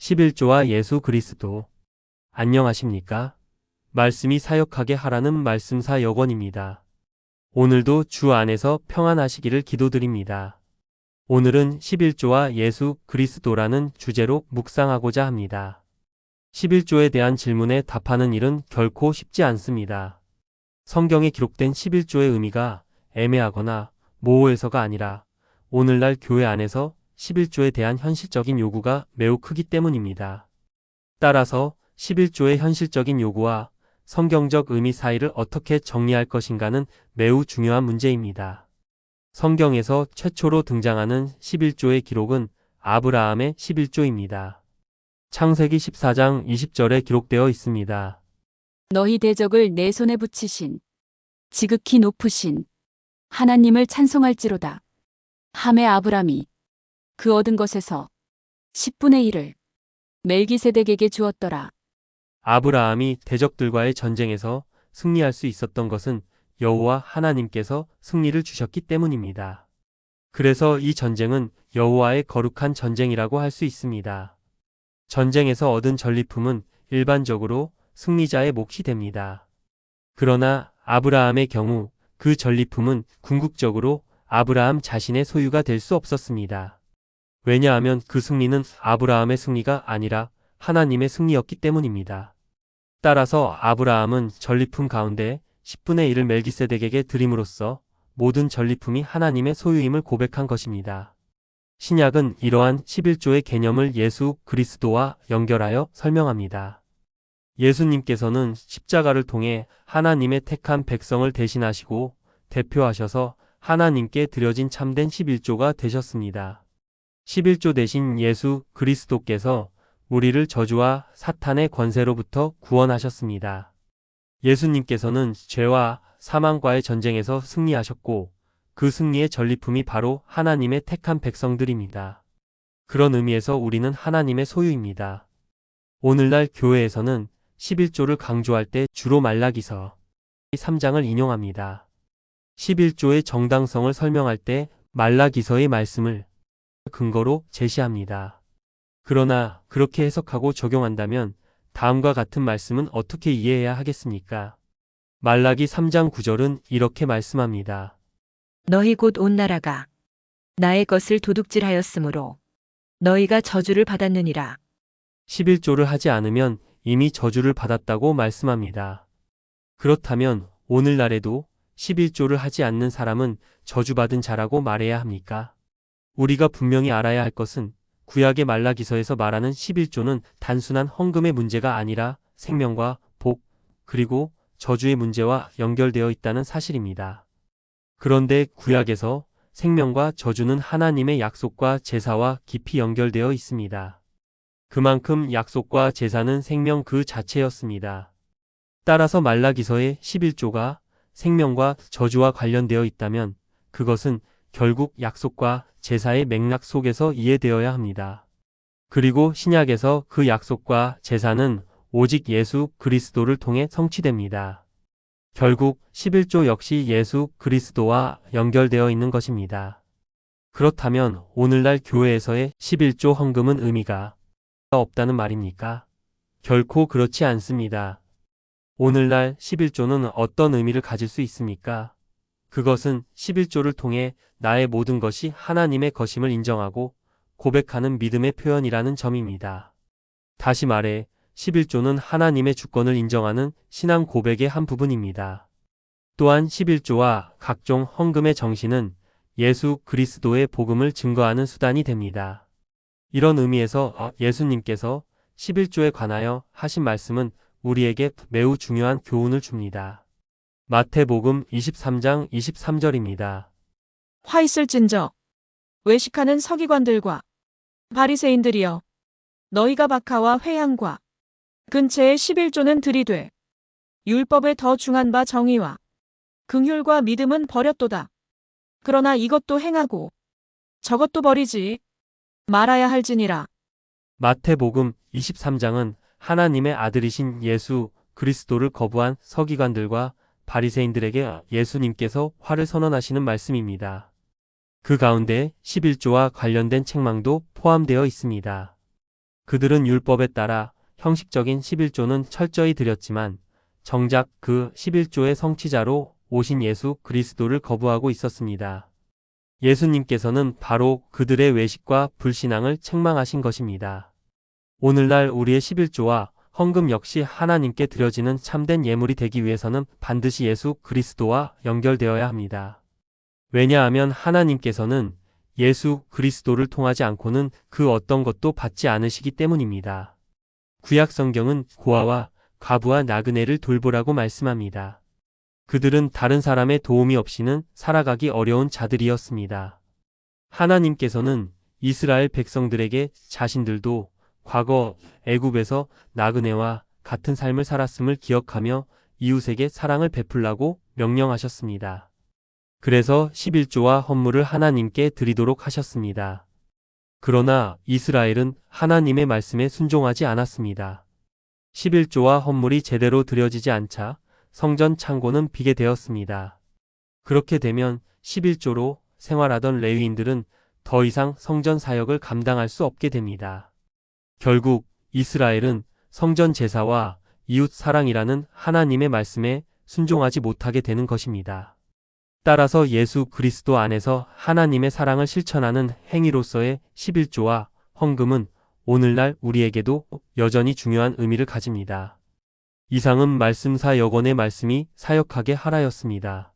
11조와 예수 그리스도. 안녕하십니까? 말씀이 사역하게 하라는 말씀사 여권입니다. 오늘도 주 안에서 평안하시기를 기도드립니다. 오늘은 11조와 예수 그리스도라는 주제로 묵상하고자 합니다. 11조에 대한 질문에 답하는 일은 결코 쉽지 않습니다. 성경에 기록된 11조의 의미가 애매하거나 모호해서가 아니라 오늘날 교회 안에서 11조에 대한 현실적인 요구가 매우 크기 때문입니다. 따라서 11조의 현실적인 요구와 성경적 의미 사이를 어떻게 정리할 것인가는 매우 중요한 문제입니다. 성경에서 최초로 등장하는 11조의 기록은 아브라함의 11조입니다. 창세기 14장 20절에 기록되어 있습니다. 너희 대적을 내 손에 붙이신 지극히 높으신 하나님을 찬송할지로다. 하매 아브람이 그 얻은 것에서 10분의 1을 멜기세덱에게 주었더라. 아브라함이 대적들과의 전쟁에서 승리할 수 있었던 것은 여호와 하나님께서 승리를 주셨기 때문입니다. 그래서 이 전쟁은 여호와의 거룩한 전쟁이라고 할 수 있습니다. 전쟁에서 얻은 전리품은 일반적으로 승리자의 몫이 됩니다. 그러나 아브라함의 경우 그 전리품은 궁극적으로 아브라함 자신의 소유가 될 수 없었습니다. 왜냐하면 그 승리는 아브라함의 승리가 아니라 하나님의 승리였기 때문입니다. 따라서 아브라함은 전리품 가운데 10분의 1을 멜기세덱에게 드림으로써 모든 전리품이 하나님의 소유임을 고백한 것입니다. 신약은 이러한 11조의 개념을 예수 그리스도와 연결하여 설명합니다. 예수님께서는 십자가를 통해 하나님의 택한 백성을 대신하시고 대표하셔서 하나님께 드려진 참된 11조가 되셨습니다. 11조 대신 예수 그리스도께서 우리를 저주와 사탄의 권세로부터 구원하셨습니다. 예수님께서는 죄와 사망과의 전쟁에서 승리하셨고 그 승리의 전리품이 바로 하나님의 택한 백성들입니다. 그런 의미에서 우리는 하나님의 소유입니다. 오늘날 교회에서는 11조를 강조할 때 주로 말라기서 3장을 인용합니다. 11조의 정당성을 설명할 때 말라기서의 말씀을 근거로 제시합니다. 그러나 그렇게 해석하고 적용한다면 다음과 같은 말씀은 어떻게 이해해야 하겠습니까? 말라기 3장 9절은 이렇게 말씀합니다. 너희 곧 온 나라가 나의 것을 도둑질하였으므로 너희가 저주를 받았느니라. 11조를 하지 않으면 이미 저주를 받았다고 말씀합니다. 그렇다면 오늘날에도 11조를 하지 않는 사람은 저주받은 자라고 말해야 합니까? 우리가 분명히 알아야 할 것은 구약의 말라기서에서 말하는 11조는 단순한 헌금의 문제가 아니라 생명과 복, 그리고 저주의 문제와 연결되어 있다는 사실입니다. 그런데 구약에서 생명과 저주는 하나님의 약속과 제사와 깊이 연결되어 있습니다. 그만큼 약속과 제사는 생명 그 자체였습니다. 따라서 말라기서의 11조가 생명과 저주와 관련되어 있다면 그것은 결국 약속과 제사의 맥락 속에서 이해되어야 합니다. 그리고 신약에서 그 약속과 제사는 오직 예수 그리스도를 통해 성취됩니다. 결국 11조 역시 예수 그리스도와 연결되어 있는 것입니다. 그렇다면 오늘날 교회에서의 11조 헌금은 의미가 없다는 말입니까? 결코 그렇지 않습니다. 오늘날 11조는 어떤 의미를 가질 수 있습니까? 그것은 11조를 통해 나의 모든 것이 하나님의 것임을 인정하고 고백하는 믿음의 표현이라는 점입니다. 다시 말해 11조는 하나님의 주권을 인정하는 신앙 고백의 한 부분입니다. 또한 11조와 각종 헌금의 정신은 예수 그리스도의 복음을 증거하는 수단이 됩니다. 이런 의미에서 예수님께서 11조에 관하여 하신 말씀은 우리에게 매우 중요한 교훈을 줍니다. 마태복음 23장 23절입니다. 화 있을진저 외식하는 서기관들과 바리새인들이여 너희가 박하와 회향과 근처에 11조는 들이되 율법에 더 중한 바 정의와 긍휼과 믿음은 버렸도다. 그러나 이것도 행하고 저것도 버리지 말아야 할지니라. 마태복음 23장은 하나님의 아들이신 예수 그리스도를 거부한 서기관들과 바리새인들에게 예수님께서 화를 선언하시는 말씀입니다. 그 가운데 11조와 관련된 책망도 포함되어 있습니다. 그들은 율법에 따라 형식적인 11조는 철저히 드렸지만 정작 그 11조의 성취자로 오신 예수 그리스도를 거부하고 있었습니다. 예수님께서는 바로 그들의 외식과 불신앙을 책망하신 것입니다. 오늘날 우리의 11조와 헌금 역시 하나님께 드려지는 참된 예물이 되기 위해서는 반드시 예수 그리스도와 연결되어야 합니다. 왜냐하면 하나님께서는 예수 그리스도를 통하지 않고는 그 어떤 것도 받지 않으시기 때문입니다. 구약 성경은 고아와 과부와 나그네를 돌보라고 말씀합니다. 그들은 다른 사람의 도움이 없이는 살아가기 어려운 자들이었습니다. 하나님께서는 이스라엘 백성들에게 자신들도 과거 애굽에서 나그네와 같은 삶을 살았음을 기억하며 이웃에게 사랑을 베풀라고 명령하셨습니다. 그래서 11조와 헌물을 하나님께 드리도록 하셨습니다. 그러나 이스라엘은 하나님의 말씀에 순종하지 않았습니다. 11조와 헌물이 제대로 드려지지 않자 성전 창고는 비게 되었습니다. 그렇게 되면 11조로 생활하던 레위인들은 더 이상 성전 사역을 감당할 수 없게 됩니다. 결국 이스라엘은 성전 제사와 이웃 사랑이라는 하나님의 말씀에 순종하지 못하게 되는 것입니다. 따라서 예수 그리스도 안에서 하나님의 사랑을 실천하는 행위로서의 11조와 헌금은 오늘날 우리에게도 여전히 중요한 의미를 가집니다. 이상은 말씀사 여건의 말씀이 사역하게 하라였습니다.